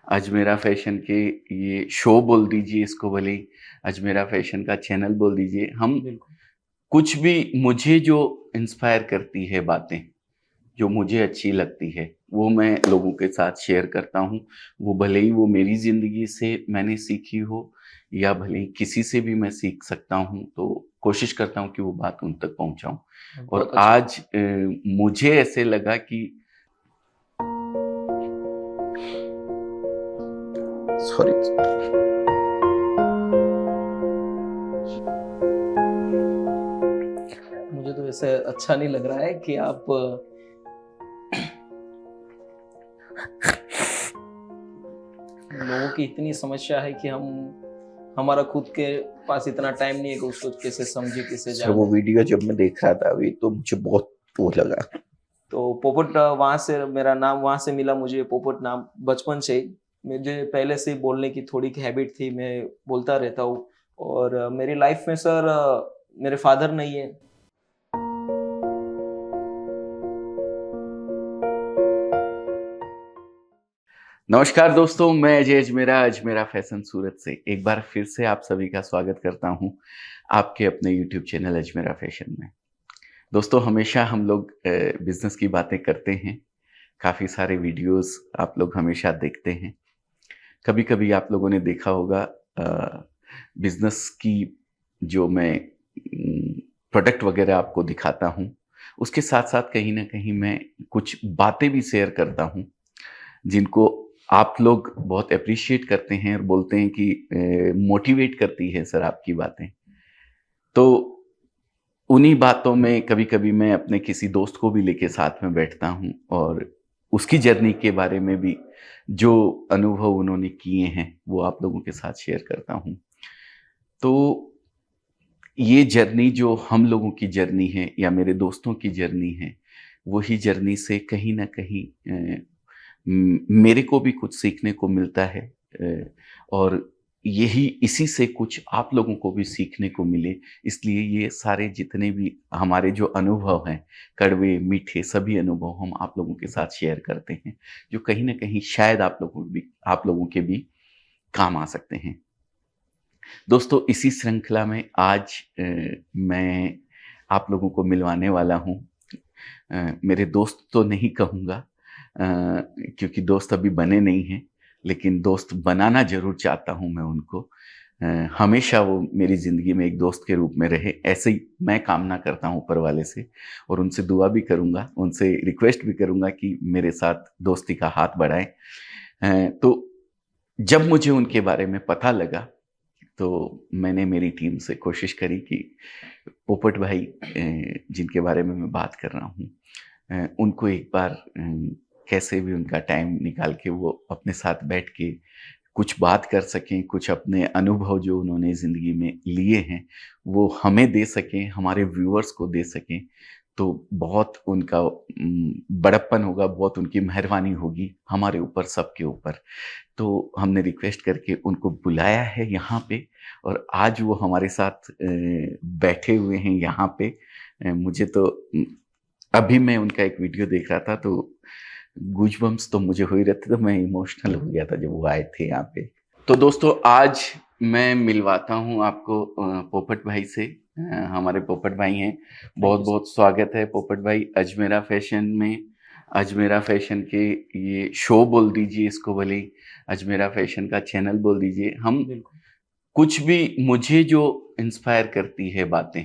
Ajmera fashion के ये show बोल दीजिए इसको, भले ही अजमेरा फैशन का चैनल बोल दीजिए। हम बिल्कुल। कुछ भी मुझे जो इंस्पायर करती है बातें, जो मुझे अच्छी लगती है, वो मैं लोगों के साथ शेयर करता हूँ। वो भले ही वो मेरी ज़िंदगी से मैंने सीखी हो या भले ही किसी से भी मैं सीख सकता हूँ, तो कोशिश करता हूँ कि वो बात उन तक पहुँचाऊँ। और बहुत अच्छी आज मुझे ऐसे लगा कि सॉरी। मुझे तो वैसे अच्छा नहीं लग रहा है कि आप लोगों की इतनी समस्या है कि हमारा खुद के पास इतना टाइम नहीं है कि उसको कैसे समझे, कैसे सर वो जाने। वीडियो जब मैं देख रहा था अभी तो मुझे बहुत वो लगा। तो पोपट वहाँ से मेरा नाम वहाँ से मिला मुझे, पोपट नाम बचपन से ही। मुझे पहले से ही बोलने की थोड़ी हैबिट थी, मैं बोलता रहता हूँ। और मेरी लाइफ में सर मेरे फादर नहीं है। नमस्कार दोस्तों, मैं अजय अजमेरा, अजमेरा फैशन सूरत से एक बार फिर से आप सभी का स्वागत करता हूं आपके अपने यूट्यूब चैनल अजमेरा फैशन में। दोस्तों, हमेशा हम लोग बिजनेस की बातें करते हैं। काफ़ी सारे वीडियोस आप लोग हमेशा देखते हैं। कभी कभी आप लोगों ने देखा होगा बिजनेस की जो मैं प्रोडक्ट वगैरह आपको दिखाता हूं, उसके साथ साथ कहीं ना कहीं मैं कुछ बातें भी शेयर करता हूं जिनको आप लोग बहुत एप्रिशिएट करते हैं और बोलते हैं कि मोटिवेट करती है सर आपकी बातें। तो उन्हीं बातों में कभी-कभी मैं अपने किसी दोस्त को भी लेके साथ में बैठता हूँ और उसकी जर्नी के बारे में भी जो अनुभव उन्होंने किए हैं, वो आप लोगों के साथ शेयर करता हूँ। तो ये जर्नी जो हम लोगों की जर्नी है या मेरे दोस्तों की जर्नी है, वही जर्नी से कहीं न कहीं मेरे को भी कुछ सीखने को मिलता है। और यही इसी से कुछ आप लोगों को भी सीखने को मिले, इसलिए ये सारे जितने भी हमारे जो अनुभव हैं, कड़वे, मीठे सभी अनुभव हम आप लोगों के साथ शेयर करते हैं, जो कहीं न कहीं शायद आप लोगों के भी काम आ सकते हैं। दोस्तों, इसी श्रृंखला में आज मैं आप लोगों को मिलवाने वाला हूँ। मेरे दोस्त तो नहीं कहूँगा, क्योंकि दोस्त अभी बने नहीं हैं, लेकिन दोस्त बनाना ज़रूर चाहता हूँ मैं उनको। हमेशा वो मेरी ज़िंदगी में एक दोस्त के रूप में रहे, ऐसे ही मैं कामना करता हूँ ऊपर वाले से और उनसे दुआ भी करूँगा, उनसे रिक्वेस्ट भी करूँगा कि मेरे साथ दोस्ती का हाथ बढ़ाएँ। तो जब मुझे उनके बारे में पता लगा, तो मैंने मेरी टीम से कोशिश करी कि पोपट भाई जिनके बारे में मैं बात कर रहा हूँ, उनको एक बार कैसे भी उनका टाइम निकाल के वो अपने साथ बैठ के कुछ बात कर सकें, कुछ अपने अनुभव जो उन्होंने ज़िंदगी में लिए हैं, वो हमें दे सकें, हमारे व्यूअर्स को दे सकें। तो बहुत उनका बड़प्पन होगा, बहुत उनकी मेहरबानी होगी हमारे ऊपर, सबके ऊपर। तो हमने रिक्वेस्ट करके उनको बुलाया है यहाँ पे और आज वो हमारे साथ बैठे हुए हैं यहाँ पे। मुझे तो अभी मैं उनका एक वीडियो देख रहा था तो गूज़बम्प्स तो मुझे हो ही रहे थे, तो मैं इमोशनल हो गया था जब वो आए थे यहाँ पे। तो दोस्तों, आज मैं मिलवाता हूँ आपको पोपट भाई से। हमारे पोपट भाई हैं। Thank you sir. बहुत-बहुत स्वागत है पोपट भाई अजमेरा फैशन में। अजमेरा फैशन के ये शो बोल दीजिए इसको, भले ही अजमेरा फैशन का चैनल बोल दीजिए। हम बिल्कुल। कुछ भी मुझे जो इंस्पायर करती है बातें,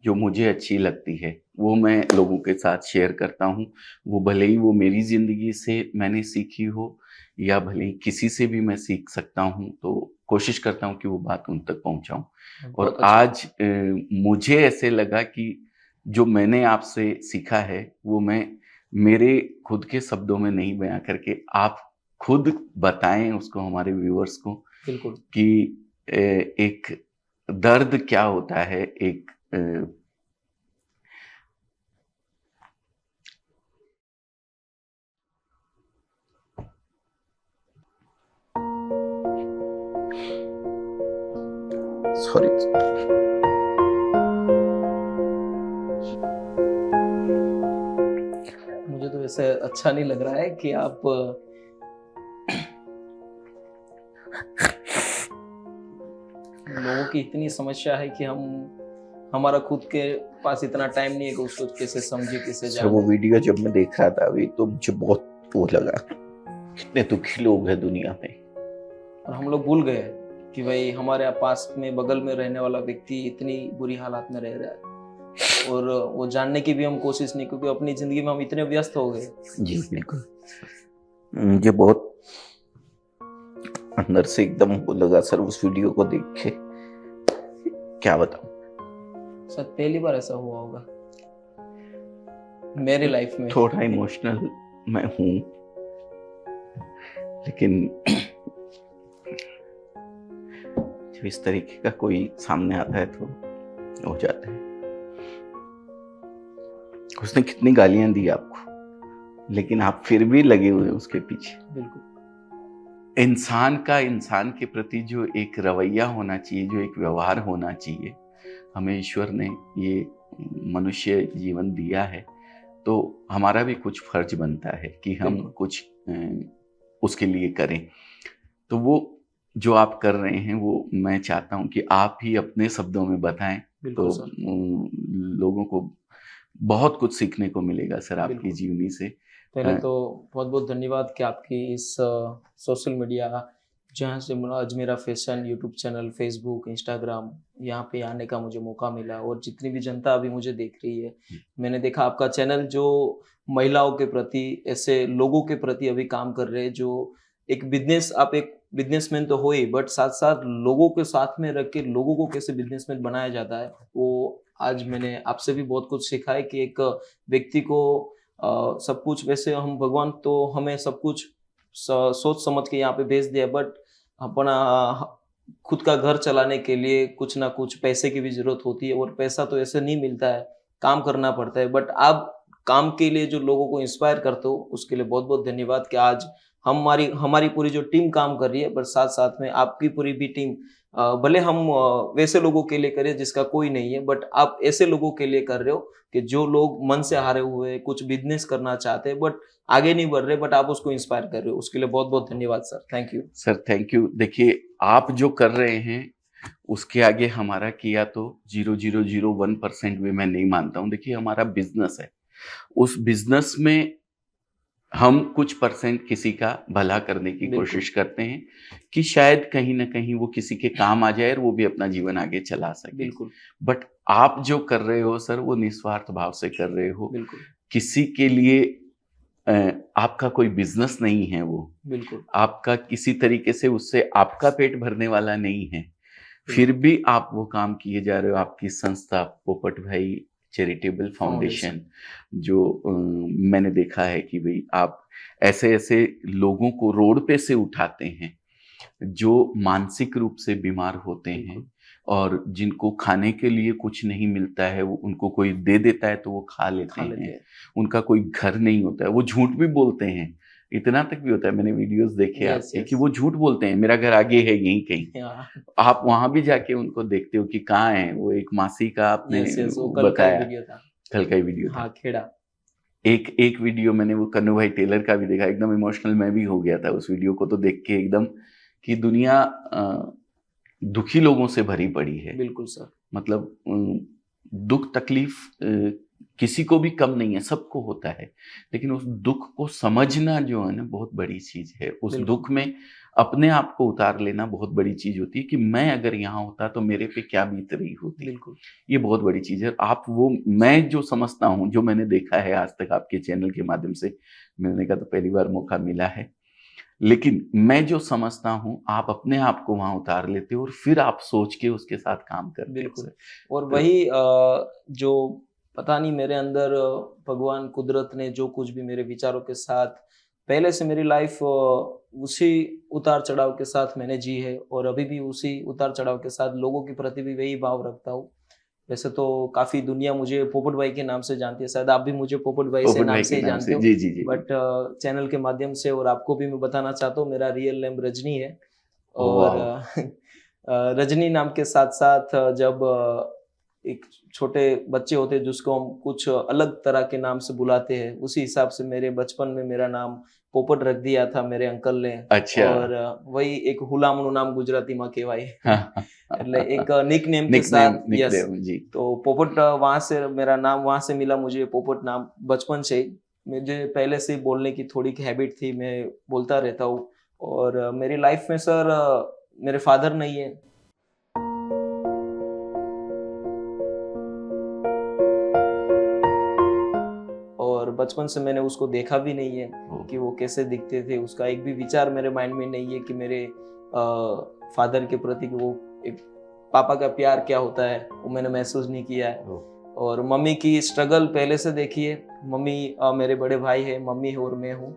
जो मुझे अच्छी लगती है, वो मैं लोगों के साथ शेयर करता हूँ। वो भले ही वो मेरी ज़िंदगी से मैंने सीखी हो या भले ही किसी से भी मैं सीख सकता हूँ, तो कोशिश करता हूँ कि वो बात उन तक पहुँचाऊँ। और बहुत अच्छी बात। आज मुझे ऐसे लगा कि जो मैंने आपसे सीखा है, वो मैं मेरे खुद के शब्दों में नहीं बयाँ करके आप खुद बताएँ उसको हमारे व्यूअर्स को बिल्कुल। कि एक दर्द क्या होता है, एक अ, सॉरी। मुझे तो वैसे अच्छा नहीं लग रहा है कि आप लोगों की इतनी समस्या है कि हमारा खुद के पास इतना टाइम नहीं है कि उसको कैसे समझे, कैसे सर वो जाने। वीडियो जब मैं देख रहा था अभी तो मुझे बहुत वो लगा, कितने दुखी लोग हैं दुनिया में। और हम लोग भूल गए कि भाई हमारे पास में बगल में रहने वाला व्यक्ति इतनी बुरी हालात में रह रहा है, और वो जानने की भी हम कोशिश नहीं, क्योंकि अपनी जिंदगी में हम इतने व्यस्त हो गए। जी बिल्कुल, मुझे बहुत अंदर से एकदम वो लगा सर उस वीडियो को देख के, क्या बताऊं। शायद पहली बार ऐसा हुआ होगा मेरी लाइफ में। थोड़ा इमोशनल मैं हूं, लेकिन जब इस तरीके का कोई सामने आता है तो हो जाता है। उसने कितनी गालियां दी आपको, लेकिन आप फिर भी लगे हुए हैं उसके पीछे। बिल्कुल इंसान का इंसान के प्रति जो एक रवैया होना चाहिए, जो एक व्यवहार होना चाहिए, हमें ईश्वर ने ये मनुष्य जीवन दिया है, तो हमारा भी कुछ फर्ज बनता है कि हम बिल्कुल। कुछ उसके लिए करें। तो वो जो आप कर रहे हैं वो मैं चाहता हूं कि आप ही अपने शब्दों में बताएं, बिल्कुल तो सर। लोगों को बहुत कुछ सीखने को मिलेगा सर आपकी बिल्कुल। जीवनी से। पहले तो बहुत बहुत धन्यवाद कि आपकी इस सोशल मीडिया, जहाँ से मुझे Ajmera fashion YouTube channel, Facebook, Instagram, यहाँ पे आने का मुझे मौका मिला। और जितनी भी जनता अभी मुझे देख रही है, मैंने देखा आपका चैनल जो महिलाओं के प्रति, ऐसे लोगों के प्रति अभी काम कर रहे हैं, जो एक बिजनेस, आप एक बिजनेसमैन तो हो ही, बट साथ साथ लोगों के साथ में रख के लोगों को कैसे बिजनेसमैन बनाया जाता है, वो आज मैंने आपसे भी बहुत कुछ सीखा है कि एक व्यक्ति को सब कुछ, वैसे हम भगवान तो हमें सब कुछ सोच समझ के यहाँ पे भेज दिया, बट अपना खुद का घर चलाने के लिए कुछ ना कुछ पैसे की भी जरूरत होती है, और पैसा तो ऐसे नहीं मिलता है, काम करना पड़ता है। बट आप काम के लिए जो लोगों को इंस्पायर करते हो, उसके लिए बहुत बहुत धन्यवाद कि आज हमारी हमारी पूरी जो टीम काम कर रही है, पर साथ साथ में आपकी पूरी भी टीम, भले हम वैसे लोगों के लिए करें जिसका कोई नहीं है, बट आप ऐसे लोगों के लिए कर रहे हो कि जो लोग मन से हारे हुए हैं, कुछ बिजनेस करना चाहते हैं बट आगे नहीं बढ़ रहे, बट आप उसको इंस्पायर कर रहे हो। उसके लिए बहुत बहुत धन्यवाद sir. Thank you. Sir thank you. देखिए आप जो कर रहे हैं उसके आगे हमारा किया तो 0.001% भी मैं नहीं मानता हूँ। देखिए हमारा बिजनेस है, उस बिजनेस में हम कुछ परसेंट किसी का भला करने की बिल्कुल। कोशिश करते हैं कि शायद कहीं ना कहीं वो किसी के काम आ जाए और वो भी अपना जीवन आगे चला सके। बिल्कुल। बट आप जो कर रहे हो सर वो निस्वार्थ भाव से कर रहे हो, बिल्कुल। किसी के लिए आपका कोई बिजनेस नहीं है वो, बिल्कुल। आपका किसी तरीके से उससे आपका पेट भरने वाला नहीं है, फिर भी आप वो काम किए जा रहे हो। आपकी संस्था पोपट भाई चैरिटेबल फाउंडेशन, जो मैंने देखा है कि भाई आप ऐसे ऐसे लोगों को रोड पे से उठाते हैं जो मानसिक रूप से बीमार होते हैं और जिनको खाने के लिए कुछ नहीं मिलता है, वो उनको कोई दे देता है तो वो खा लेते हैं। उनका कोई घर नहीं होता है, वो झूठ भी बोलते हैं, इतना तक भी होता है। मैंने वीडियोस देखे आपके कि वो झूठ बोलते हैं, मेरा घर आगे है यहीं कहीं। आप वहां भी जाके उनको देखते हो कि कहाँ है वो। एक मासी का आपने बताया, कल का ही वीडियो था। खेड़ा। एक वीडियो मैंने वो कन्नू भाई टेलर का भी देखा, एकदम इमोशनल मैं भी हो गया था उस वीडियो को तो देख के एकदम, कि दुनिया दुखी लोगों से भरी पड़ी है। बिल्कुल सर। मतलब दुख तकलीफ किसी को भी कम नहीं है, सबको होता है, लेकिन उस दुख को समझना जो है ना बहुत बड़ी चीज है। उस दुख में अपने आप को उतार लेना बहुत बड़ी चीज होती है कि मैं अगर यहाँ होता तो मेरे पे क्या बीत रही होती। बिल्कुल। ये बहुत बड़ी चीज है। आप वो, मैं जो समझता हूँ, जो मैंने देखा है आज तक आपके चैनल के माध्यम से, मिलने का तो पहली बार मौका मिला है, लेकिन मैं जो समझता हूँ आप अपने आप को वहां उतार लेते हो और फिर आप सोच के उसके साथ काम करते हो। बिल्कुल। और वही जो पता नहीं मेरे अंदर भगवान कुदरत ने जो कुछ भी मेरे विचारों के साथ, पहले से मेरी लाइफ उसी उतार चढ़ाव के साथ मैंने जी है, और अभी भी उसी उतार चढ़ाव के साथ लोगों के प्रति भी वही भाव रखता हूँ। वैसे तो काफी दुनिया मुझे पोपट भाई के नाम से जानती है, शायद आप भी मुझे पोपट भाई से नाम से ही जानते हो। जी जी जी। बट चैनल के माध्यम से और आपको भी मैं बताना चाहता हूँ, मेरा रियल नेम रजनी है। और रजनी नाम के साथ साथ जब एक छोटे बच्चे होते हैं जिसको हम कुछ अलग तरह के नाम से बुलाते हैं, उसी हिसाब से मेरे बचपन में मेरा नाम पोपट रख दिया था मेरे अंकल ने। अच्छा। और वही एक हुलामणु नाम गुजराती में कहेवाय એટલે એક निकनेम के निकनेम साथ। यस, निकनेम जी। तो पोपट वहां से मेरा नाम वहां से मिला मुझे, पोपट नाम बचपन से ही। मुझे पहले से ही बोलने की थोड़ी हैबिट थी, मैं बोलता रहता हूँ। और मेरी लाइफ में सर मेरे फादर नहीं है। और बचपन से मैंने उसको देखा भी नहीं है ओह, कि वो कैसे दिखते थे। उसका एक भी विचार मेरे माइंड में नहीं है कि मेरे फादर के प्रति कि वो एक पापा का प्यार क्या होता है, वो मैंने महसूस नहीं किया है। ओह, और मम्मी की स्ट्रगल पहले से देखी है। मम्मी मेरे बड़े भाई है, मम्मी है और मैं हूँ।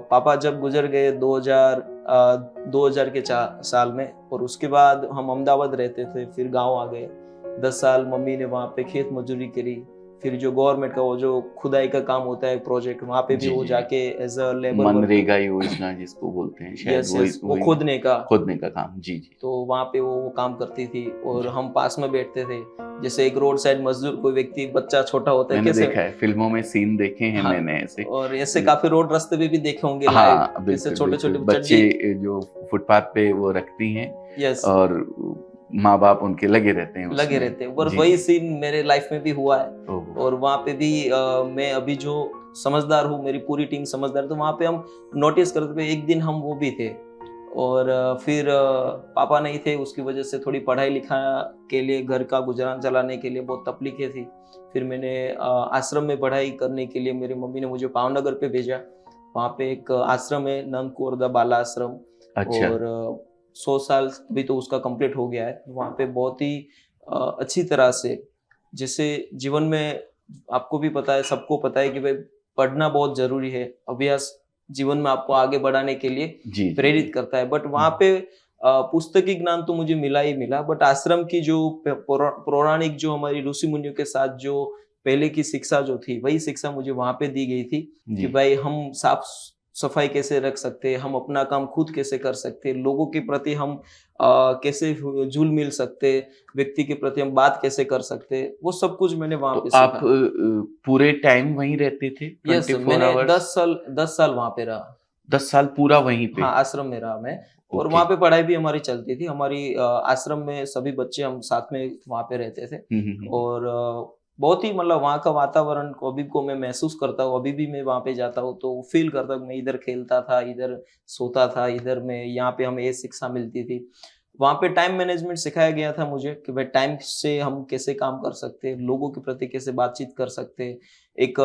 पापा जब गुजर गए 2000 के साल में, और उसके बाद हम अहमदाबाद रहते थे, फिर गांव आ गए। 10 साल मम्मी ने वहाँ पे खेत मजदूरी करी। फिर जो गवर्नमेंट का वो जो खुदाई का काम होता है प्रोजेक्ट, वहाँ पे भी जी वो जी। जाके as a labour work. MNREGA योजना जिसको बोलते हैं शायद, यस वही यस, वो वही ना? खोदने का। खोदने का काम, जी जी। तो वहाँ पे वो काम करती थी और जी। हम पास में बैठते थे। जैसे एक रोड साइड मजदूर, कोई व्यक्ति बच्चा छोटा होता है मैंने कैसे। देखा है, फिल्मों में सीन देखे हैं हाँ, मैंने ऐसे। और ऐसे काफी रोड रास्ते पे भी देखे होंगे लाइव, हाँ कैसे बिल्कुल छोटे बिल्कुल, छोटे बच्चे चड्डी। जो फुटपाथ पे वो रखती हैं यस, और माँ बाप उनके लगे रहते हैं लगे उसमें। रहते हैं। और जी वही जी। सीन मेरे लाइफ में भी हुआ है। ओह, और वहाँ पे भी मैं अभी जो समझदार हूँ, मेरी पूरी टीम समझदार है, तो वहाँ पे हम नोटिस करते थे। एक दिन हम वो भी थे। और फिर पापा नहीं थे, उसकी वजह से थोड़ी पढ़ाई लिखा के लिए, घर का गुजरान चलाने के लिए बहुत तकलीफें थी। फिर मैंने आश्रम में पढ़ाई करने के लिए मेरी मम्मी ने मुझे भावनगर पे भेजा। वहाँ पे एक आश्रम है, नंद कौरदा बाला आश्रम। अच्छा। और 100 साल अभी तो उसका कंप्लीट हो गया है। वहाँ पे बहुत ही अच्छी तरह से, जैसे जीवन में आपको भी पता है, सबको पता है कि भाई पढ़ना बहुत जरूरी है। अभ्यास जीवन में आपको आगे बढ़ाने के लिए जी जी प्रेरित जी। करता है। बट वहाँ पे पुस्तकी ज्ञान तो मुझे मिला ही मिला, बट आश्रम की जो पौराणिक जो हमारी ऋषि मुनियों के साथ जो पहले की शिक्षा जो थी, वही शिक्षा मुझे वहाँ पे दी गई थी कि जी भाई हम साफ सफाई कैसे रख सकते हैं, हम अपना काम खुद कैसे कर सकते हैं, लोगों के प्रति हम कैसे जुल मिल सकते, व्यक्ति के प्रति हम बात कैसे कर सकते, वो सब कुछ मैंने वहाँ तो पे आप सीखा। पूरे टाइम वहीं रहते थे, यस, 24 मैंने आवर्स? 10 साल वहाँ पे रहा। 10 साल पूरा वहीं पे? हाँ, आश्रम में रहा मैं। और ओके। वहाँ पे पढ़ाई भी हमारी चलती थी। हमारी आश्रम में सभी बच्चे हम साथ में वहाँ पे रहते थे। हम्म। और बहुत ही मतलब वहाँ का वातावरण को अभी को मैं महसूस करता हूँ। अभी भी मैं वहाँ पे जाता हूँ तो फील करता हूँ, मैं इधर खेलता था, इधर सोता था, इधर मैं, यहाँ पे हमें ये शिक्षा मिलती थी। वहाँ पे टाइम मैनेजमेंट सिखाया गया था मुझे कि भाई टाइम से हम कैसे काम कर सकते हैं, लोगों के प्रति कैसे बातचीत कर सकते हैं। एक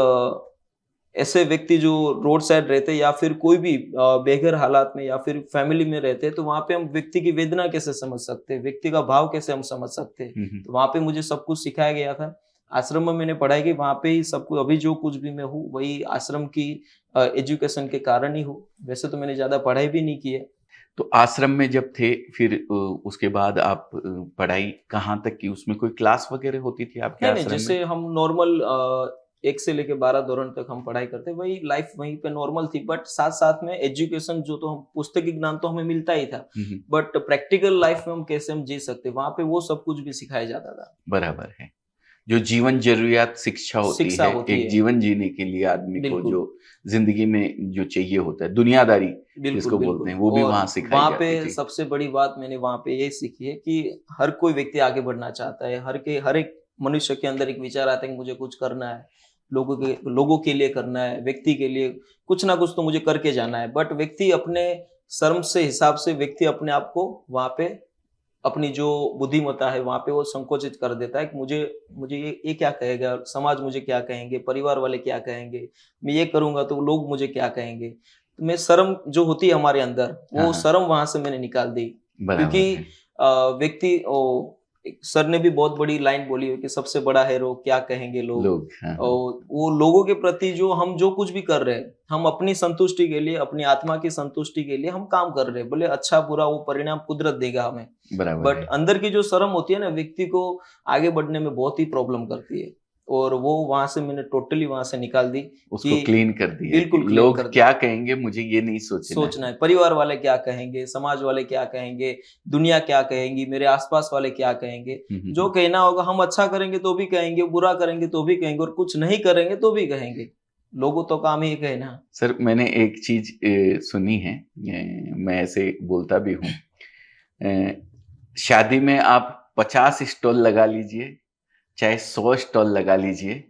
ऐसे व्यक्ति जो रोड साइड रहते हैं या फिर कोई भी बेघर हालात में या फिर फैमिली में रहते हैं, तो वहाँ पे हम व्यक्ति की वेदना कैसे समझ सकते हैं, व्यक्ति का भाव कैसे हम समझ सकते हैं। हम्म। तो वहाँ पे मुझे सब कुछ सिखाया गया था। आश्रम में मैंने पढ़ाई की, वहाँ पे ही सब कुछ, अभी जो कुछ भी मैं हूँ वही आश्रम की एजुकेशन के कारण ही हूँ। वैसे तो मैंने ज्यादा पढ़ाई भी नहीं की है। तो आश्रम में जब थे फिर उसके बाद आप पढ़ाई कहाँ तक की? उसमें कोई क्लास वगैरह होती थी आपके नहीं नहीं, आश्रम में? जैसे हम नॉर्मल 1 से लेके 12 दौरान तक हम पढ़ाई करते, वही लाइफ वहीं पे नॉर्मल थी। बट साथ साथ में एजुकेशन जो, तो हम पुस्तकी ज्ञान तो हमें मिलता ही था, हम्म। बट प्रैक्टिकल लाइफ में हम कैसे हम जी सकते, वहां पे वो सब कुछ भी सिखाया जाता था। बराबर है। जो जीवन जरूरियात शिक्षा होती शिक्षा है, होती एक है। जीवन जीने के लिए आदमी को बिल्कुल जो जिंदगी में जो चाहिए होता है, दुनियादारी बिल्कुल जिसको बोलते बिल्कुल। हैं, वो भी और वहां सिखाई वहाँ पे जाती थी। सबसे बड़ी बात मैंने वहाँ पे ये सीखी है कि हर कोई व्यक्ति आगे बढ़ना चाहता है। हर एक मनुष्य के अंदर एक विचार आता है कि मुझे कुछ करना है, लोगों के लिए करना है, व्यक्ति के लिए कुछ ना कुछ तो मुझे करके जाना है। बट व्यक्ति अपने शर्म से हिसाब से व्यक्ति अपने आप को वहाँ पे, अपनी जो बुद्धिमत्ता है वहाँ पे वो संकोचित कर देता है कि मुझे मुझे ये क्या कहेगा, समाज मुझे क्या कहेंगे, परिवार वाले क्या कहेंगे, मैं ये करूंगा तो लोग मुझे क्या कहेंगे। तो मैं शर्म जो होती है हमारे अंदर, हाँ वो हाँ, शर्म वहां से मैंने निकाल दी। क्योंकि बराबर है। व्यक्ति एक सर ने भी बहुत बड़ी लाइन बोली है कि सबसे बड़ा हीरो क्या कहेंगे लोग। लोग, हाँ हाँ, और वो लोगों के प्रति जो हम जो कुछ भी कर रहे हैं, हम अपनी संतुष्टि के लिए, अपनी आत्मा की संतुष्टि के लिए हम काम कर रहे हैं। बोले अच्छा बुरा वो परिणाम कुदरत देगा हमें। बराबर बट है। अंदर की जो शर्म होती है ना, व्यक्ति को आगे बढ़ने में बहुत ही प्रॉब्लम करती है। और वो वहां से मैंने टोटली वहां से निकाल दी उसको कि क्लीन कर दिया। बिल्कुल clean लोग कर दिया। क्या कहेंगे मुझे ये नहीं सोचना सोचना है परिवार वाले क्या कहेंगे, समाज वाले क्या कहेंगे, दुनिया क्या कहेंगी, मेरे आसपास वाले क्या कहेंगे। जो कहना होगा, हम अच्छा करेंगे तो भी कहेंगे, बुरा करेंगे तो भी कहेंगे, और कुछ नहीं करेंगे तो भी कहेंगे। लोगों तो काम ही कहना। सर मैंने एक चीज सुनी है, मैं ऐसे बोलता भी हूँ, शादी में आप 50 स्टॉल लगा लीजिए, चाहे 100 स्टॉल लगा लीजिए,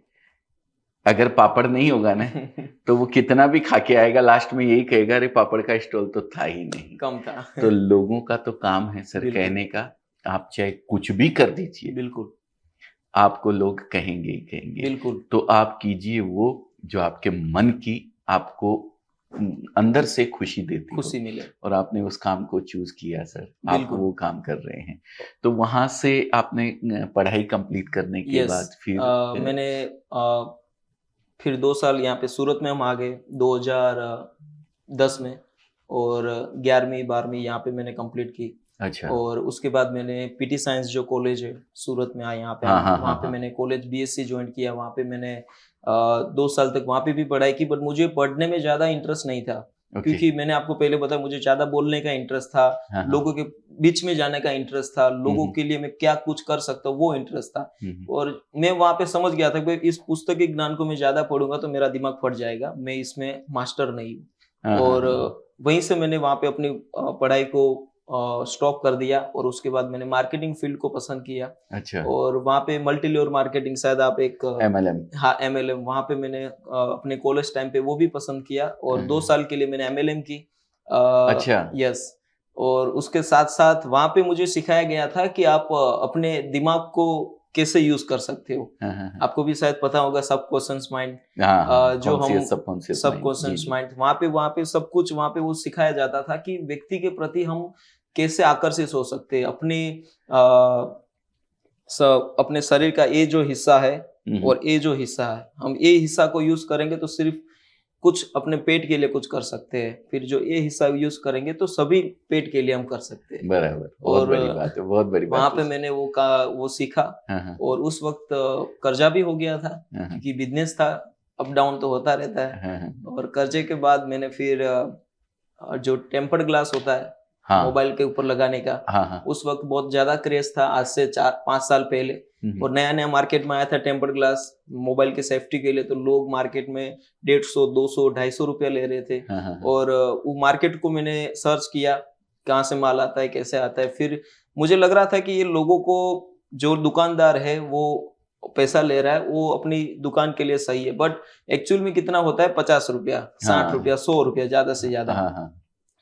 अगर पापड़ नहीं होगा ना तो वो कितना भी खा के आएगा, लास्ट में यही कहेगा अरे पापड़ का स्टॉल तो था ही नहीं। कम था। तो लोगों का तो काम है सर बिल्कुल। कहने का, आप चाहे कुछ भी कर दीजिए, बिल्कुल आपको लोग कहेंगे ही कहेंगे। बिल्कुल तो आप कीजिए वो जो आपके मन की आपको अंदर से खुशी देती हो, खुशी मिले। और आपने उस काम को चूज किया सर, आप बिल्कुल। वो काम कर रहे हैं। तो वहां से आपने पढ़ाई कंप्लीट करने के यस। बाद फिर मैंने फिर 2 साल यहाँ पे सूरत में हम आ गए 2010 में, और 11वीं 12वीं यहाँ पे मैंने कंप्लीट की। अच्छा, और उसके बाद मैंने पीटी साइंस जो कॉलेज है सूरत में आया, यहाँ पे हाँ हाँ वहाँ हाँ पे हाँ, मैंने कॉलेज बीएससी ज्वाइन किया। वहाँ पे मैंने 2 साल तक वहाँ पे भी पढ़ाई की, बट मुझे पढ़ने में ज़्यादा इंटरेस्ट नहीं था। ओके, क्योंकि मैंने आपको पहले बताया, मुझे ज़्यादा बोलने का इंटरेस्ट था, हाँ हाँ, लोगों के बीच में जाने का इंटरेस्ट था, लोगों के लिए मैं क्या कुछ कर सकता हूँ वो इंटरेस्ट था। और मैं वहाँ पे समझ गया था कि इस पुस्तकी ज्ञान को मैं ज़्यादा पढ़ूंगा तो मेरा दिमाग फट जाएगा, मैं इसमें मास्टर नहीं हूँ। हाँ और हाँ, वहीं से मैंने वहाँ पे अपनी पढ़ाई को स्टॉप कर दिया, और उसके बाद मैंने मार्केटिंग फील्ड को पसंद किया। अच्छा, और वहाँ पे मल्टी लेवल मार्केटिंग, शायद आप एक MLM, हाँ MLM, वहाँ पे मैंने अपने कॉलेज टाइम पे वो भी पसंद किया, और 2 साल के लिए मैंने MLM की। अच्छा, यस। और उसके साथ साथ वहाँ पे मुझे सिखाया गया था कि आप अपने दिमाग को कैसे यूज कर सकते हो। हाँ हाँ हाँ, आपको भी शायद पता होगा सबकॉन्शियस माइंड, हाँ हाँ, जो हम सबकॉन्शियस माइंड, जी सबकॉन्शियस जी, माइंड, वहाँ पे सब कुछ वहाँ पे वो सिखाया जाता था कि व्यक्ति के प्रति हम कैसे आकर्षित हो सकते हैं। अपने शरीर का ये जो हिस्सा है और ये जो हिस्सा है, हम ये हिस्सा को यूज करेंगे तो सिर्फ कुछ अपने पेट के लिए कुछ कर सकते हैं, फिर जो ये हिस्सा यूज करेंगे तो सभी पेट के लिए हम कर सकते हैं। बराबर, बहुत और बड़ी बात है, बहुत बड़ी वहां बात पे है। मैंने वो सीखा। हाँ हाँ और उस वक्त कर्जा भी हो गया था, हाँ हाँ, क्योंकि बिजनेस था, अप डाउन तो होता रहता है। हाँ हाँ और कर्जे के बाद मैंने फिर जो टेम्पर्ड ग्लास होता है हाँ मोबाइल के ऊपर लगाने का, हाँ हाँ, उस वक्त बहुत ज्यादा क्रेज था, आज से 4-5 साल पहले। और नया नया मार्केट में आया था टेम्पर्ड ग्लास मोबाइल के सेफ्टी के लिए, तो लोग मार्केट में 150, 200, 250 रुपया ले रहे थे। हाँ हाँ, और वो मार्केट को मैंने सर्च किया, कहाँ से माल आता है, कैसे आता है। फिर मुझे लग रहा था कि ये लोगों को, जो दुकानदार है वो पैसा ले रहा है, वो अपनी दुकान के लिए सही है, बट एक्चुअल में कितना होता है, 50 रुपया, 60 रुपया, 100 रुपया, ज्यादा से ज्यादा। हाँ हाँ,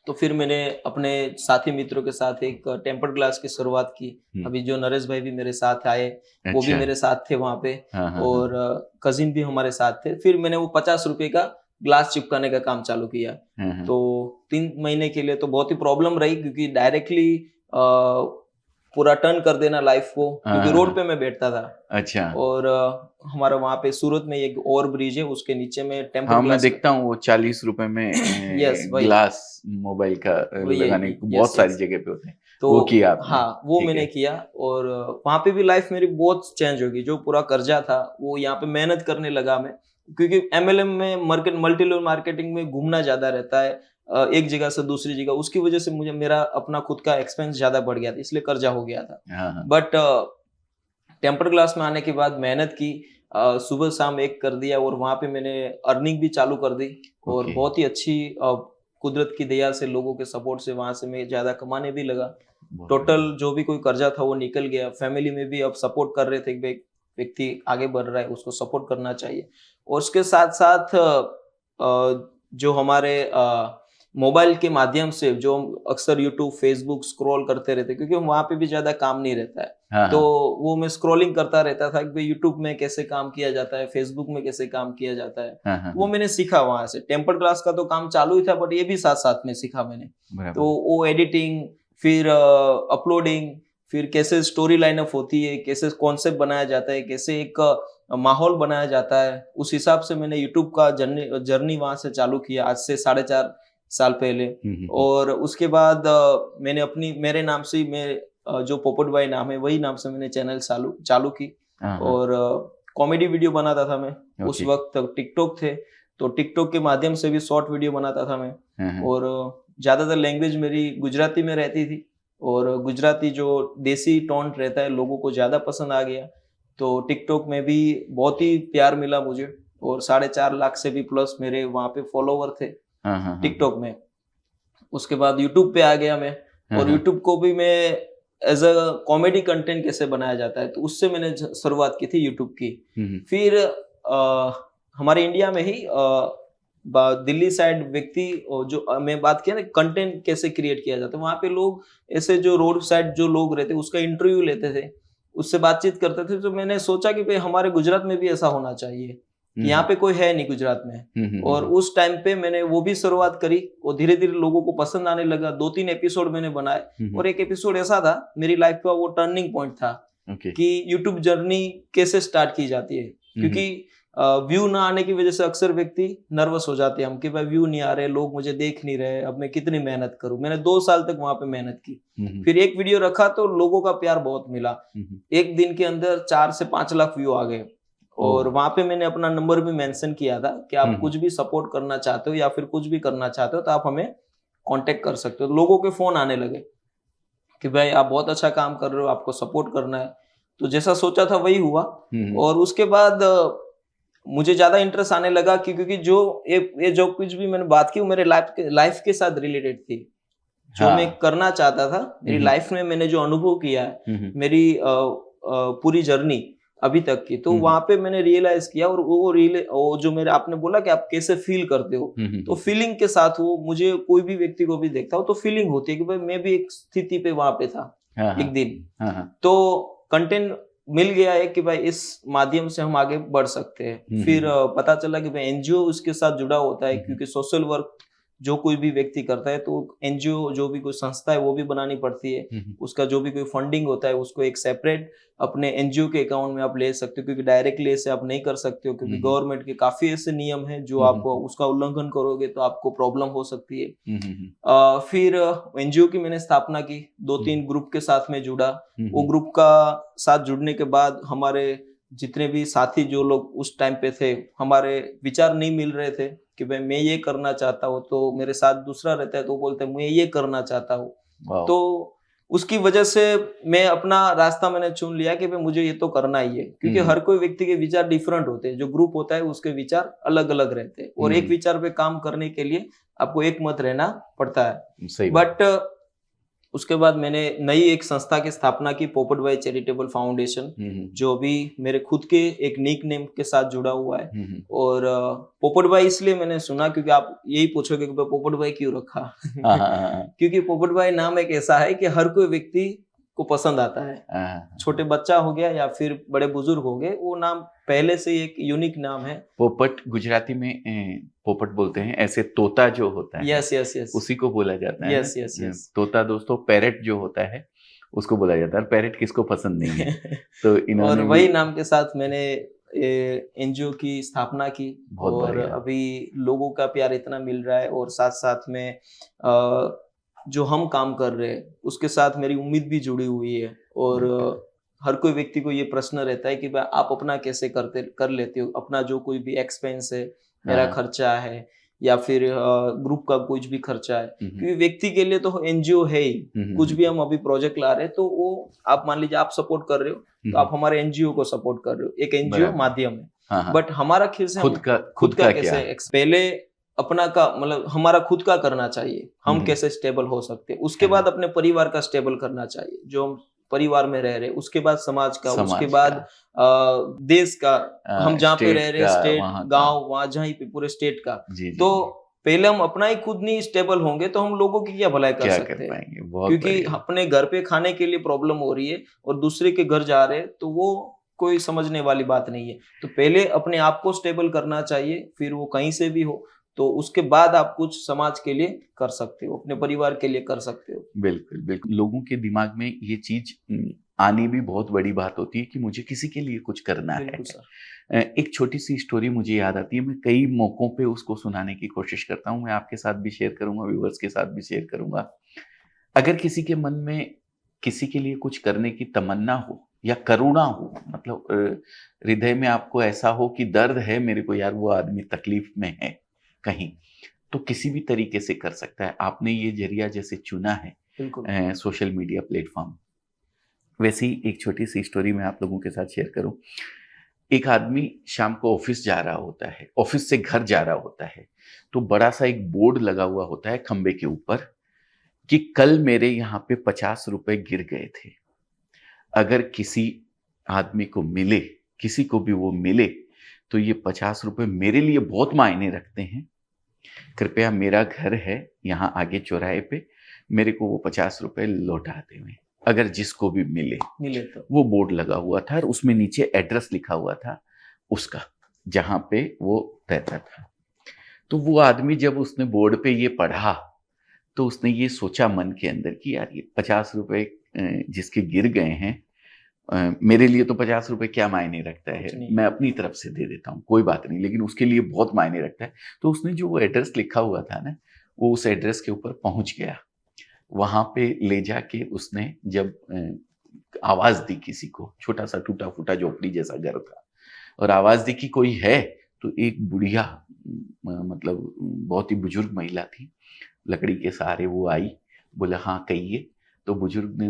तो फिर मैंने अपने साथी मित्रों के साथ एक टेम्पर्ड ग्लास की शुरुआत की। अभी जो नरेश भाई भी मेरे साथ आए, वो भी अच्छा, मेरे साथ थे वहां पे, हाँ हाँ और कजिन भी हमारे साथ थे। फिर मैंने वो 50 रुपए का ग्लास चिपकाने का काम चालू किया। हाँ हाँ, तो 3 महीने के लिए तो बहुत ही प्रॉब्लम रही, क्योंकि डायरेक्टली पूरा टर्न कर देना लाइफ को, क्योंकि रोड पे मैं बैठता था। अच्छा, और हमारा वहाँ पे सूरत में एक ओवर ब्रिज है, उसके नीचे में टेम्पर्ड हाँ मैं ग्लास। देखता हूँ वो 40 रुपए में यस वही ग्लास मोबाइल का वही लगाने को बहुत सारी जगह पे होते हैं, तो वो किया आपने? हाँ, वो ठीक मैंने है, किया। और वहाँ पे भी लाइफ मेरी बहुत चेंज होगी। जो पूरा कर्जा था वो यहाँ पे मेहनत करने लगा मैं, क्योंकि MLM में मल्टी लेवल मार्केटिंग में घूमना ज्यादा रहता है, एक जगह से दूसरी जगह। उसकी वजह से मुझे मेरा अपना खुद का एक्सपेंस ज्यादा बढ़ गया था, इसलिए कर्जा हो गया था। हाँ हाँ, बट टेम्पर्ड ग्लास में आने के बाद मेहनत की, सुबह शाम एक कर दिया, और वहाँ पे मैंने अर्निंग भी चालू कर दी। और ओके, बहुत ही अच्छी कुदरत की दया से, लोगों के सपोर्ट से वहां से मैं ज्यादा कमाने भी लगा। बहुत टोटल जो भी कोई कर्जा था वो निकल गया। फैमिली में भी अब सपोर्ट कर रहे थे कि भाई व्यक्ति आगे बढ़ रहा है, उसको सपोर्ट करना चाहिए। और उसके साथ साथ जो हमारे मोबाइल के माध्यम से जो हम अक्सर यूट्यूब, फेसबुक स्क्रॉल करते रहते, क्योंकि वहां पे भी ज्यादा काम नहीं रहता है। हाँ तो हाँ, वो मैं स्क्रॉलिंग करता रहता था कि भाई यूट्यूब में कैसे काम किया जाता है, फेसबुक में कैसे काम किया जाता है। हाँ हाँ, वो मैंने सीखा वहां से। टेम्पर्ड ग्लास का तो काम चालू ही था, बट ये भी साथ साथ में सीखा मैंने। बराबर, तो वो एडिटिंग, फिर अपलोडिंग, फिर कैसे स्टोरी लाइनअप होती है, कैसे कॉन्सेप्ट बनाया जाता है, कैसे एक माहौल बनाया जाता है, उस हिसाब से मैंने यूट्यूब का जर्नी वहां से चालू किया, आज से 4.5 साल पहले। और उसके बाद मैंने अपनी, मेरे नाम से, मैं जो पोपट भाई नाम है वही नाम से मैंने चैनल चालू की। हाँ हाँ, और कॉमेडी वीडियो बनाता था मैं। उस ओके। वक्त तक टिकटॉक थे, तो टिकटॉक के माध्यम से भी शॉर्ट वीडियो बनाता था मैं। हाँ, हाँ। और ज़्यादातर लैंग्वेज मेरी गुजराती में रहती थी, और गुजराती जो देसी टोन रहता है लोगों को ज़्यादा पसंद आ गया। तो टिकटॉक में भी बहुत ही प्यार मिला मुझे, और 4.5 लाख से भी प्लस मेरे वहाँ पे फॉलोवर थे हाँ, हाँ, हाँ। टिकटॉक में। उसके बाद यूट्यूब पे आ गया मैं, हाँ, और हाँ। यूट्यूब को भी मैं एज अ कॉमेडी कंटेंट कैसे बनाया जाता है, तो उससे मैंने शुरुआत की थी यूट्यूब की। फिर हमारे इंडिया में ही दिल्ली साइड व्यक्ति, जो मैं बात किया ना कंटेंट कैसे क्रिएट किया जाता है, वहाँ पे लोग ऐसे जो रोड साइड जो लोग रहते उसका इंटरव्यू लेते थे, उससे बातचीत करते थे। तो मैंने सोचा कि भाई हमारे गुजरात में भी ऐसा होना चाहिए, कि यहाँ पे कोई है नहीं गुजरात में। और उस टाइम पे मैंने वो भी शुरुआत करी, और धीरे धीरे लोगों को पसंद आने लगा। 2-3 एपिसोड मैंने बनाए, और एक एपिसोड ऐसा था मेरी लाइफ का, वो टर्निंग पॉइंट था कि यूट्यूब जर्नी कैसे स्टार्ट की जाती है। क्योंकि व्यू ना आने की वजह से अक्सर व्यक्ति नर्वस हो जाते हैं हम, कि भाई व्यू नहीं आ रहे, लोग मुझे देख नहीं रहे, अब मैं कितनी मेहनत करूं। मैंने 2 साल तक वहां पे मेहनत की, फिर एक वीडियो रखा तो लोगों का प्यार बहुत मिला। एक दिन के अंदर 4 से 5 लाख व्यू आ गए, और वहां पे मैंने अपना नंबर भी मेंशन किया था कि आप कुछ भी सपोर्ट करना चाहते हो या फिर कुछ भी करना चाहते हो तो आप हमें कांटेक्ट कर सकते हो। लोगों के फोन आने लगे कि भाई आप बहुत अच्छा काम कर रहे हो, आपको सपोर्ट करना है। तो जैसा सोचा था वही हुआ। और उसके बाद मुझे ज्यादा इंटरेस्ट आने लगा क्योंकि जो ये जो कुछ भी मैंने बात की वो मेरे लाइफ के साथ रिलेटेड थी। जो मैं करना चाहता था मेरी लाइफ में, मैंने जो अनुभव किया है मेरी पूरी जर्नी अभी तक की, तो वहां पे मैंने रियलाइज किया। और वो जो मेरे आपने बोला कि आप कैसे फील करते हो, तो फीलिंग के साथ वो मुझे कोई भी व्यक्ति को भी देखता हो तो फीलिंग होती है कि भाई मैं भी एक स्थिति पे वहां पे था एक दिन। तो कंटेंट मिल गया है कि भाई इस माध्यम से हम आगे बढ़ सकते हैं। फिर पता चला कि भाई एनजीओ उसके साथ जुड़ा होता है, क्योंकि सोशल वर्क जो कोई भी व्यक्ति करता है तो एनजीओ जो भी कोई संस्था है वो भी बनानी पड़ती है। उसका जो भी कोई फंडिंग होता है उसको एक सेपरेट अपने एनजीओ के अकाउंट में आप ले सकते हो, क्योंकि डायरेक्टली ऐसे आप नहीं कर सकते हो, क्योंकि गवर्नमेंट के काफी ऐसे नियम है जो आप उसका उल्लंघन करोगे तो आपको प्रॉब्लम हो सकती है। फिर एनजीओ की मैंने स्थापना की, 2-3 ग्रुप के साथ में जुड़ा। वो ग्रुप का साथ जुड़ने के बाद हमारे जितने भी साथी जो लोग उस टाइम पे थे, हमारे विचार नहीं मिल रहे थे कि भाई मैं ये करना चाहता हूँ, तो मेरे साथ दूसरा रहता है तो वो बोलते हैं मैं ये करना चाहता हूँ। तो उसकी वजह से मैं अपना रास्ता मैंने चुन लिया कि भाई मुझे ये तो करना ही है, क्योंकि हर कोई व्यक्ति के विचार डिफरेंट होते हैं। जो ग्रुप होता है उसके विचार अलग अलग रहते हैं, और एक विचार पे काम करने के लिए आपको एक मत रहना पड़ता है। बट उसके बाद मैंने नई एक संस्था की स्थापना की, पोपट भाई चैरिटेबल फाउंडेशन, जो भी मेरे खुद के एक निक नेम के साथ जुड़ा हुआ है। और पोपट भाई इसलिए मैंने सुना क्योंकि आप यही पूछोगे कि पोपट भाई क्यों रखा क्योंकि पोपट भाई नाम एक ऐसा है कि हर कोई व्यक्ति को पसंद आता है। छोटे बच्चा हो गया या फिर बड़े बुजुर्ग हो गए, वो नाम पहले से एक यूनिक नाम है। पोपट गुजराती में पोपट बोलते हैं, ऐसे तोता जो होता है यस उसी को बोला जाता है। यस तोता दोस्तों पैरेट जो होता है उसको बोला जाता है। पैरेट किसको पसंद नहीं है तो इन्होंने और वही नाम के साथ मैंने एनजीओ की स्थापना की, और अभी लोगों का प्यार इतना मिल रहा है, और साथ साथ में जो हम काम कर रहे हैं उसके साथ मेरी उम्मीद भी जुड़ी हुई है। और हर कोई व्यक्ति को ये प्रश्न रहता है कि भाई आप अपना कैसे कर लेते हो, अपना जो कोई भी एक्सपेंस है, मेरा खर्चा है या फिर ग्रुप का कुछ भी खर्चा है। क्योंकि व्यक्ति के लिए तो एनजीओ है ही, कुछ भी हम अभी प्रोजेक्ट ला रहे हैं तो वो आप मान लीजिए आप सपोर्ट कर रहे हो तो आप हमारे एनजीओ को सपोर्ट कर रहे हो, एक एनजीओ माध्यम है। बट हमारा खेल से खुद का कैसे पहले अपना का मतलब हमारा खुद का करना चाहिए, हम कैसे स्टेबल हो सकते हैं, उसके बाद अपने परिवार का स्टेबल करना चाहिए, जो हम परिवार में रह रहे, उसके बाद समाज का, उसके बाद देश का, हम जहाँ पे रह रहे स्टेट, गांव, वहां जहाँ पे पूरे स्टेट का। तो पहले हम अपना ही खुद नहीं स्टेबल होंगे तो हम लोगों की क्या भलाई कर सकते हैं, क्योंकि अपने घर पे खाने के लिए प्रॉब्लम हो रही है और दूसरे के घर जा रहे हैं तो वो कोई समझने वाली बात नहीं है। तो पहले अपने आप को स्टेबल करना चाहिए, फिर वो कहीं से भी हो, तो उसके बाद आप कुछ समाज के लिए कर सकते हो, अपने परिवार के लिए कर सकते हो। बिल्कुल बिल्कुल। लोगों के दिमाग में ये चीज आनी भी बहुत बड़ी बात होती है कि मुझे किसी के लिए कुछ करना है। सर एक छोटी सी स्टोरी मुझे याद आती है, मैं कई मौकों पे उसको सुनाने की कोशिश करता हूँ, मैं आपके साथ भी शेयर करूंगा, व्यूअर्स के साथ भी शेयर करूंगा। अगर किसी के मन में किसी के लिए कुछ करने की तमन्ना हो या करुणा हो, मतलब हृदय में आपको ऐसा हो कि दर्द है मेरे को यार, वो आदमी तकलीफ में है कहीं, तो किसी भी तरीके से कर सकता है। आपने ये जरिया जैसे चुना है बिल्कुल। सोशल मीडिया प्लेटफॉर्म, वैसे ही एक छोटी सी स्टोरी मैं आप लोगों के साथ शेयर करूं। एक आदमी शाम को ऑफिस जा रहा होता है, ऑफिस से घर जा रहा होता है, तो बड़ा सा एक बोर्ड लगा हुआ होता है खंबे के ऊपर कि कल मेरे यहाँ पे 50 रुपए गिर गए थे, अगर किसी आदमी को मिले, किसी को भी वो मिले, तो ये 50 रुपए मेरे लिए बहुत मायने रखते हैं। कृपया, मेरा घर है यहाँ आगे चौराहे पे, मेरे को वो 50 रुपए लौटा दें, अगर जिसको भी मिले। मिले तो वो बोर्ड लगा हुआ था और उसमें नीचे एड्रेस लिखा हुआ था उसका, जहां पे वो रहता था। तो वो आदमी जब उसने बोर्ड पे ये पढ़ा, तो उसने ये सोचा मन के अंदर कि यार ये 50 रुपए जिसके गिर गए हैं, मेरे लिए तो 50 रुपए क्या मायने रखता है, मैं अपनी तरफ से दे देता हूँ, कोई बात नहीं, लेकिन उसके लिए बहुत मायने रखता है। तो उसने जो वो एड्रेस लिखा हुआ था ना, वो उस एड्रेस के ऊपर पहुंच गया। वहां पे ले जाके उसने जब आवाज दी किसी को, छोटा सा टूटा फूटा झोपड़ी जैसा घर था, और आवाज दी कि कोई है, तो एक बुढ़िया, मतलब बहुत ही बुजुर्ग महिला थी, लकड़ी के सहारे वो आई, बोला हाँ कहिए। तो बुजुर्ग ने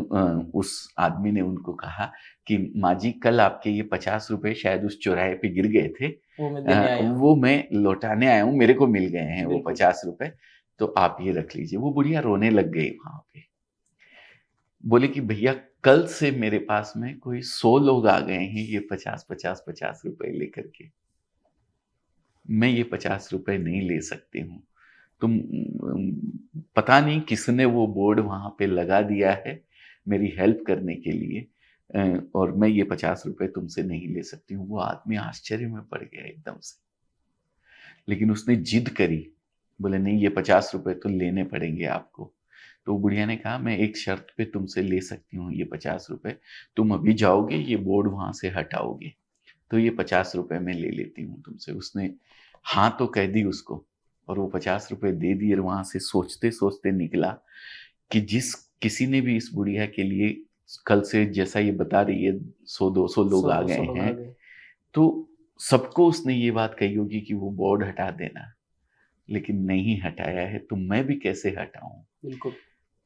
उस आदमी ने उनको कहा कि माँ जी, कल आपके ये 50 रुपए शायद उस चौराहे पे गिर गए थे, वो मैं देने आया हूँ। वो मैं लौटाने आया हूँ, मेरे को मिल गए हैं वो बिल्कुल। 50 रुपए, तो आप ये रख लीजिए। वो बुढ़िया रोने लग गई वहां पे, बोले कि भैया, कल से मेरे पास में कोई 100 लोग आ गए हैं ये 50 रुपए लेकर के, मैं ये 50 रुपए नहीं ले सकती हूँ। तुम पता नहीं किसने वो बोर्ड वहां पे लगा दिया है मेरी हेल्प करने के लिए, और मैं ये 50 रुपए तुमसे नहीं ले सकती हूँ। वो आदमी आश्चर्य में पड़ गया एकदम से, लेकिन उसने जिद करी, बोले नहीं, ये 50 रुपए तो लेने पड़ेंगे आपको। तो बुढ़िया ने कहा, मैं एक शर्त पे तुमसे ले सकती हूँ ये 50 रुपए, तुम अभी जाओगे ये बोर्ड वहां से हटाओगे, तो ये 50 रुपए मैं ले लेती हूँ तुमसे। उसने हाँ तो कह दी उसको, और वो 50 रुपए दे दिए, और वहां से सोचते सोचते निकला कि जिस किसी ने भी इस बुढ़िया के लिए कल से, जैसा ये बता रही है, 100-200 लोग आ गए हैं, तो सबको उसने ये बात कही होगी कि वो बोर्ड हटा देना, लेकिन नहीं हटाया है, तो मैं भी कैसे हटाऊं। बिल्कुल।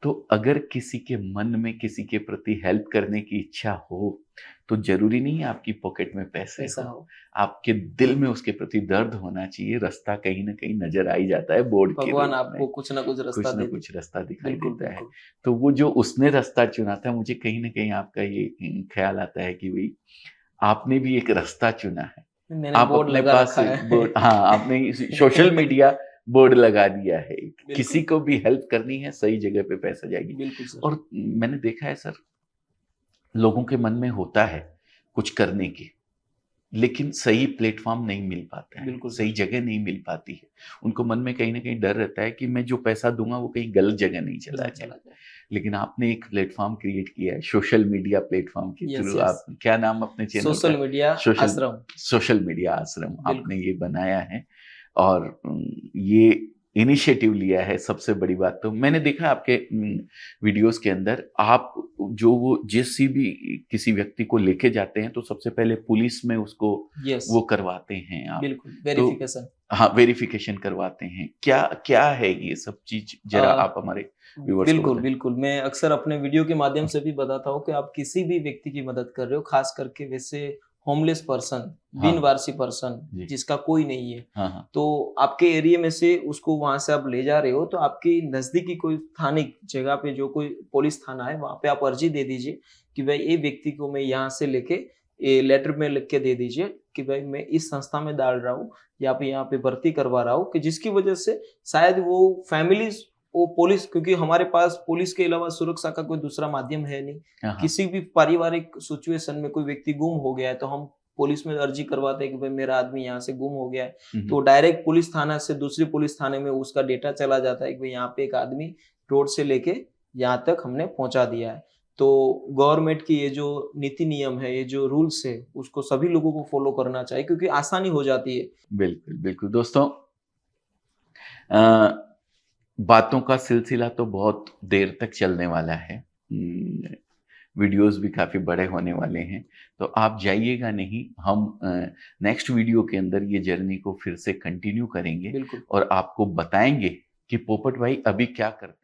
तो अगर किसी के मन में किसी के प्रति हेल्प करने की इच्छा हो, तो जरूरी नहीं है आपकी पॉकेट में पैसे ऐसा हो, हो, आपके दिल में उसके प्रति दर्द होना चाहिए। रास्ता कहीं ना कहीं नजर आ ही जाता है बोर्ड के भगवान रूप आपको में, कुछ ना कुछ रास्ता कुछ ना दे दे। कुछ रास्ता दिखाई बिल्कुल देता है। बिल्कुल। तो वो जो उसने रास्ता चुना था, मुझे कहीं ना कहीं आपका ये ख्याल आता है कि भाई, आपने भी एक रास्ता चुना है। मैंने आप बोर्ड अपने लगा पास रखा है। बोर्ड, हाँ, आपने सोशल मीडिया बोर्ड लगा दिया है, बिल्कुल। किसी को भी हेल्प करनी है, सही जगह पे पैसा जाएगी। बिल्कुल सर। और मैंने देखा है सर, लोगों के मन में होता है कुछ करने की, लेकिन सही प्लेटफॉर्म नहीं मिल पाता है, बिल्कुल सही सर। जगह नहीं मिल पाती है। उनको मन में कहीं ना कहीं डर रहता है कि मैं जो पैसा दूंगा वो कहीं गलत जगह नहीं चला नहीं जाए। चला जाए। लेकिन आपने एक प्लेटफॉर्म क्रिएट किया है सोशल मीडिया प्लेटफॉर्म के यस थ्रू। यस। आप क्या नाम अपने चैनल सोशल का? मीडिया सोशल आश्रम। सोशल मीडिया आश्रम आपने बिल्कुल। ये बनाया है, और ये इनिशिएटिव लिया है। सबसे बड़ी बात तो मैंने देखा आपके वीडियोस के अंदर, आप जो वो भी किसी व्यक्ति को लेके जाते हैं, तो सबसे पहले पुलिस में उसको यस। वो करवाते हैं आप, बिल्कुल, तो वेरिफिकेशन। हाँ, वेरिफिकेशन करवाते हैं। क्या क्या है ये सब चीज, जरा आप हमारे व्यूअर्स को बिल्कुल बताएं। बिल्कुल, मैं अक्सर अपने वीडियो के माध्यम से भी बताता हूँ कि आप किसी भी व्यक्ति की मदद कर रहे हो, खास करके वैसे होमलेस पर्सन, हाँ, बिनवारसी पर्सन, जी, जिसका कोई नहीं है, हाँ, हाँ, तो आपके एरिया में से उसको वहां से आप ले जा रहे हो, तो आपकी नजदीकी कोई स्थानिक जगह पे जो कोई पुलिस थाना है, वहां पे आप अर्जी दे दीजिए कि भाई ये व्यक्ति को मैं यहाँ से लेके, ये लेटर में लिख के दे दीजिए कि भाई मैं इस संस्था में डाल रहा हूँ या फिर यहाँ पे भर्ती करवा रहा हूँ, कि जिसकी वजह से शायद वो फैमिली, वो पुलिस, क्योंकि हमारे पास पुलिस के अलावा सुरक्षा का कोई दूसरा माध्यम है नहीं। हाँ, हाँ, किसी भी पारिवारिक सिचुएशन में कोई व्यक्ति गुम हो गया है, तो हम पुलिस में अर्जी करवाते हैं कि भाई मेरा आदमी यहाँ से गुम हो गया है, तो डायरेक्ट पुलिस थाना से दूसरी पुलिस थाने में उसका डेटा चला जाता है कि भाई यहाँ पे एक आदमी रोड से लेके यहाँ तक हमने पहुंचा दिया है। तो गवर्नमेंट की ये जो नीति नियम है, ये जो रूल्स है, उसको सभी लोगों को फॉलो करना चाहिए, क्योंकि आसानी हो जाती है। बिल्कुल बिल्कुल। दोस्तों, बातों का सिलसिला तो बहुत देर तक चलने वाला है। वीडियोस भी काफ़ी बड़े होने वाले हैं, तो आप जाइएगा नहीं। हम नेक्स्ट वीडियो के अंदर ये जर्नी को फिर से कंटिन्यू करेंगे बिल्कुल। और आपको बताएंगे कि पोपट भाई अभी क्या करते हैं।